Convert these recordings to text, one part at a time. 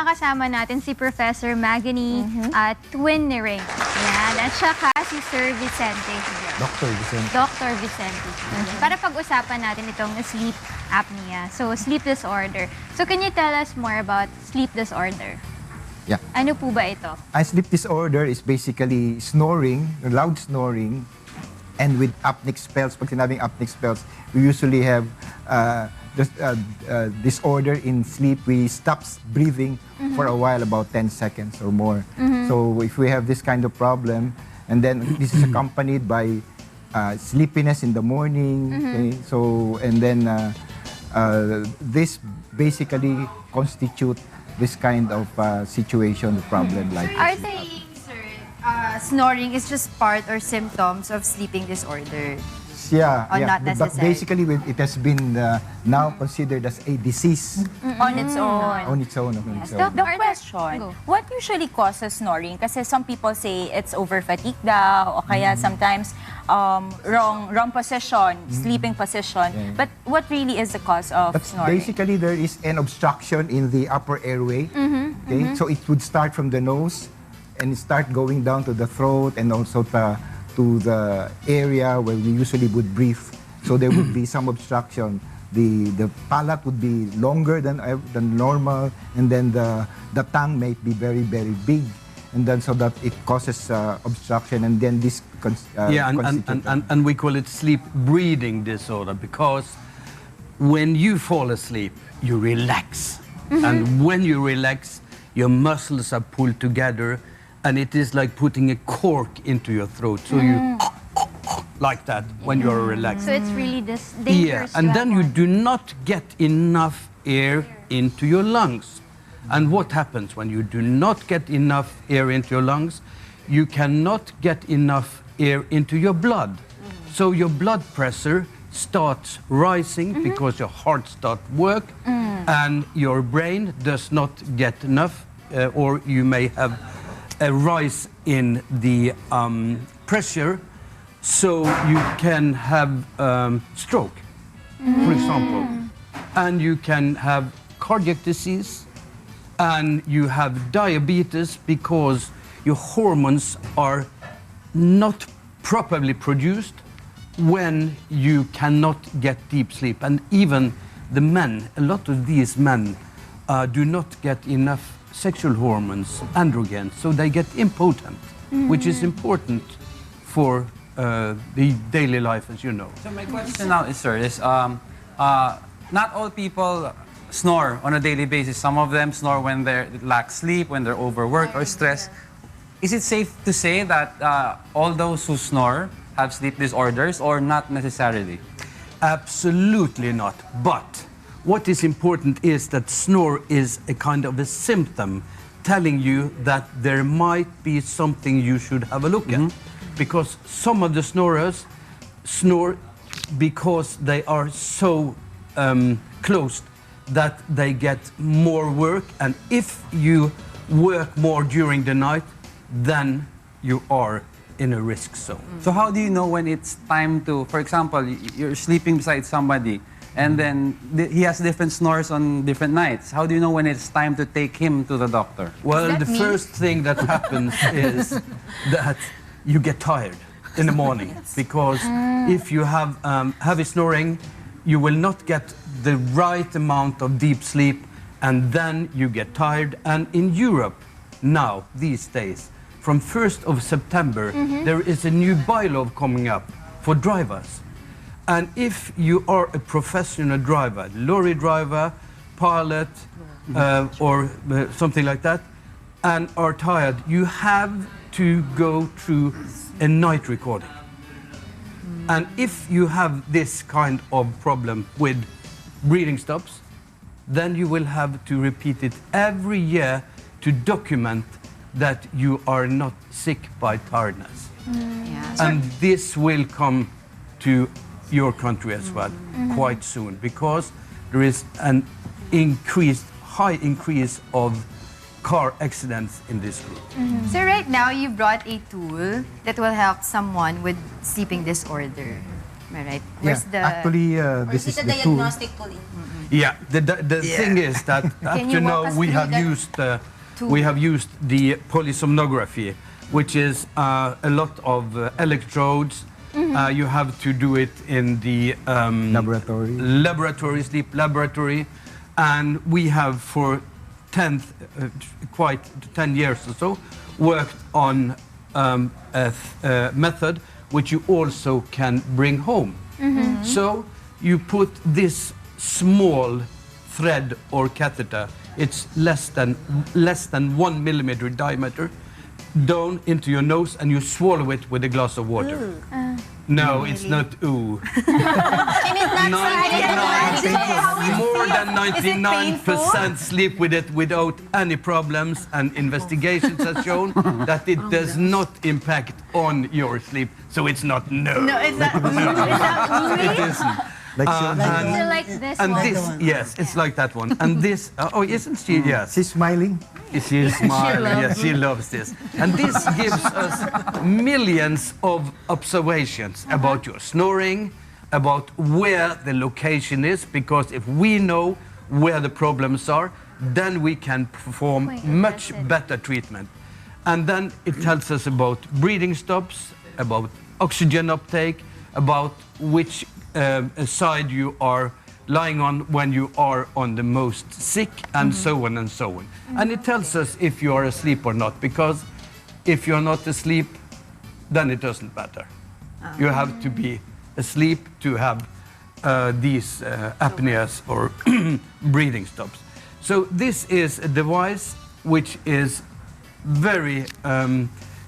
makakasama natin si Professor Magne Tvinnereim. Yan. At saka si Sir Vicente. Dr. Vicente. Dr. Vicente. Para pag-usapan natin itong sleep apnea. So, sleep disorder. So, can you tell us more about sleep disorder? Yeah. Ano po ba ito? A sleep disorder is basically snoring, loud snoring, and with apneic spells. Pag sinabing apneic spells, we usually have disorder in sleep. We stop breathing for a while, about 10 seconds or more. So if we have this kind of problem, and then this is accompanied by sleepiness in the morning, okay? So, and then this basically constitute this kind of situation, problem like Are they, sir, snoring is just part or symptoms of sleeping disorder? yeah, Or yeah. not But necessary? basically, it has been now considered as a disease On its own. on its own. On its The own. question, Go. what usually causes snoring? Kasi some people say it's over-fatigue daw, o kaya sometimes wrong position, sleeping position. Yeah. But what really is the cause of But snoring? basically, there is an obstruction in the upper airway. Okay, so it would start from the nose and start going down to the throat and also to the area where we usually would breathe. So there would be some obstruction. The palate would be longer than normal, and then the tongue might be very big, and then so that it causes obstruction, and then this and we call it sleep breathing disorder, because when you fall asleep, you relax. And when you relax, your muscles are pulled together, and it is like putting a cork into your throat. So you like that when you're relaxed. So, it's really dangerous. And to then have you one. do not get enough air into your lungs. And what happens when you do not get enough air into your lungs? You cannot get enough air into your blood. So your blood pressure starts rising because your heart starts work, and your brain does not get enough, or you may have a rise in the pressure, so you can have stroke, for example, and you can have cardiac disease, and you have diabetes because your hormones are not properly produced when you cannot get deep sleep. And even the men, a lot of these men do not get enough sexual hormones, androgens, so they get impotent, which is important for the daily life, as you know. So my question now is, sir, is not all people snore on a daily basis. Some of them snore when they lack sleep, when they're overworked or stressed. Is it safe to say that all those who snore have sleep disorders, or not necessarily? Absolutely not. But what is important is that snore is a kind of a symptom telling you that there might be something you should have a look at. Because some of the snorers snore because they are so closed that they get more work, and if you work more during the night, then you are in a risk zone. So how do you know when it's time to, for example, you're sleeping beside somebody and then he has different snores on different nights. How do you know when it's time to take him to the doctor? Well, the first thing that happens is that you get tired in the morning, because if you have heavy snoring, you will not get the right amount of deep sleep, and then you get tired. And in Europe now, these days, from 1st of September, there is a new bylaw coming up for drivers. And if you are a professional driver, lorry driver, pilot, or something like that, and are tired, you have to go through a night recording. And if you have this kind of problem with breathing stops, then you will have to repeat it every year to document that you are not sick by tiredness. And this will come to your country as well quite soon, because there is an high increase of car accidents in this group. So right now, you brought a tool that will help someone with sleeping disorder. Am I right? Where's the... Actually, this is the tool. tool. Yeah, the thing is that up Can to you walk now us we through have that used the polysomnography, which is a lot of electrodes. You have to do it in the sleep laboratory, and we have for 10 years or so worked on a method which you also can bring home. So you put this small thread or catheter, it's less than 1 millimeter diameter, down into your nose, and you swallow it with a glass of water. No, it's not ooh. More than 99% sleep with it without any problems, and investigations have shown that it does not impact on your sleep. So it's not no. No, it's not. It isn't. Like So like this And one. this, yes, it's like that one. And this, oh, isn't she? Yes. she's smiling. She's smiling. Yes, she loves this. And this gives us millions of observations about your snoring, about where the location is, because if we know where the problems are, then we can perform much better treatment. And then it tells us about breathing stops, about oxygen uptake, about which side you are lying on when you are on the most sick, and so on and so on. And it tells us if you are asleep or not, because if you're not asleep, then it doesn't matter. You have to be asleep to have these apneas or breathing stops. So this is a device which is very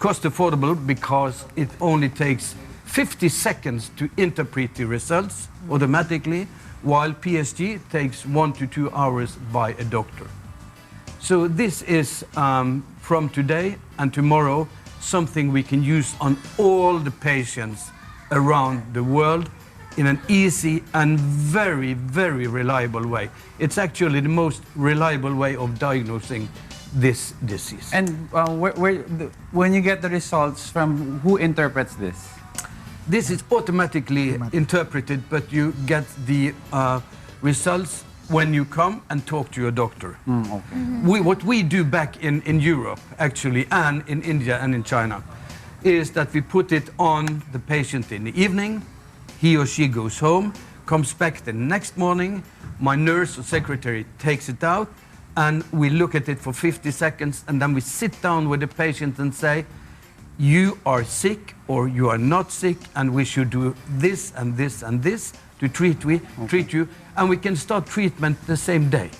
cost affordable, because it only takes 50 seconds to interpret the results automatically, while PSG takes 1 to 2 hours by a doctor. So this is, from today and tomorrow, something we can use on all the patients around the world in an easy and very, very reliable way. It's actually the most reliable way of diagnosing this disease. And when you get the results, from who interprets this? This is automatically interpreted, but you get the results when you come and talk to your doctor. What we do back in Europe, actually, and in India and in China, is that we put it on the patient in the evening. He or she goes home, comes back the next morning. My nurse or secretary takes it out, and we look at it for 50 seconds, and then we sit down with the patient and say, you are sick or you are not sick, and we should do this and this and this to treat you, and we can start treatment the same day.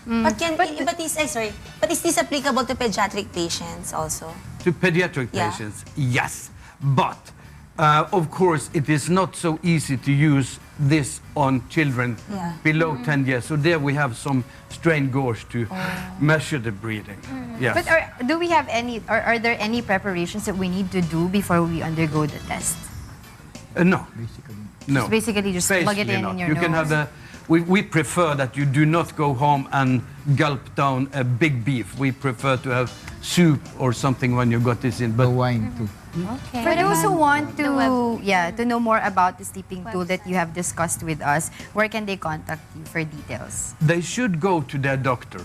But is this applicable to pediatric patients also? To pediatric patients, yes. But, of course, it is not so easy to use this on children below 10 years. So there we have some strain gauge to measure the breathing. Yes. But do we have any, or are there any preparations that we need to do before we undergo the test? No. No. Basically just plug it in your You nose. can have we prefer that you do not go home and gulp down a big beef. We prefer to have soup or something when you got this in. The But wine too. Okay. For those who want The to know more about the sleeping tool that you have discussed with us, where can they contact you for details? they should go to their doctor.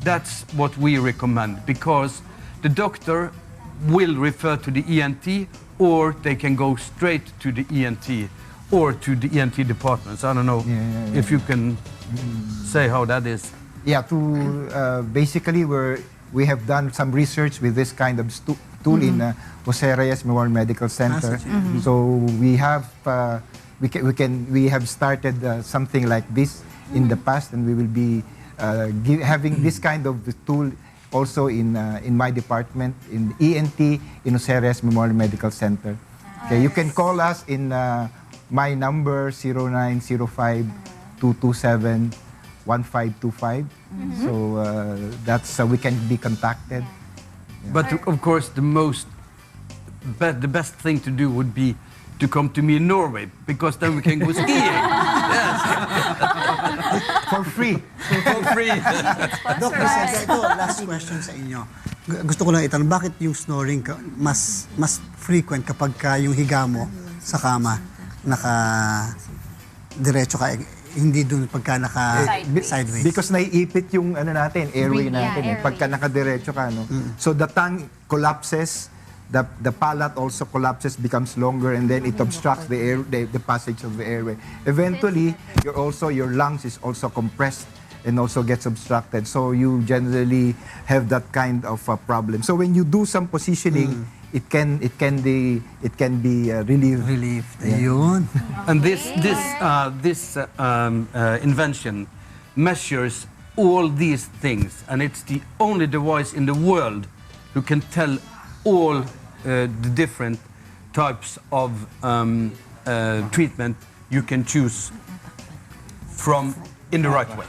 That's what we recommend, because the doctor will refer to the ENT, or they can go straight to the ENT or to the ENT departments. I don't know if you can say how that is. Yeah, basically we have done some research with this kind of tool in Jose Reyes Memorial Medical Center. So we have we have started something like this in the past, and we will be having this kind of tool also in my department, in ENT in Jose Reyes Memorial Medical Center. Okay, you can call us in my number 0905-227-1525. So that's we can be contacted. But of course, the best thing to do would be to come to me in Norway, because then we can go skiing. Yes. For free. For free. Doc, ito, last question sa inyo. Gusto ko lang itanong, bakit yung snoring mas frequent kapag yung higa mo sa kama? diretso ka, hindi dun pagka sideways. Because naiipit yung natin, airway natin. airway. Pagka nakadiretso ka, no? So the tongue collapses, the palate also collapses, becomes longer, and then it obstructs the passage of the airway. Eventually, your lungs is also compressed and also gets obstructed. So you generally have that kind of problem. So when you do some positioning, it can be relieved. Relieved. Ayun. And this invention measures all these things, and it's the only device in the world who can tell all the different types of treatment you can choose from in the right way,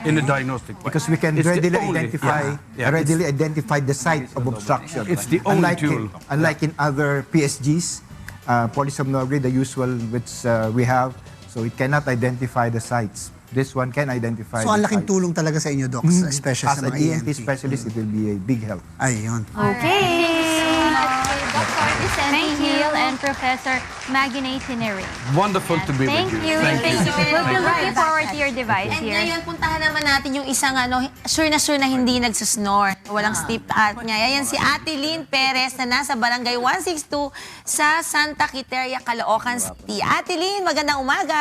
in the diagnostic way. Because we can It's the readily only- identify the site of obstruction. It's the only tool. Unlike in other PSGs, polysomnography, the usual which we have, so it cannot identify the sites. This one can identify So, ang the laking sites. tulong talaga sa inyo, Doc, especially As sa an mga ENT specialist, it will be a big help. Ayun. Okay. Dr. Vicente Hill and Professor Magne Tvinnereim. Wonderful to be Thank with you. you. Thank you. We'll be looking Right. forward to your device And here. ngayon, puntahan naman natin yung isang sure na hindi nagsusnore. Walang sleep apnea. Ayan si Ate Lynn Perez na nasa Barangay 162 sa Santa Quiteria, Caloocan City. Ate Lynn, magandang umaga!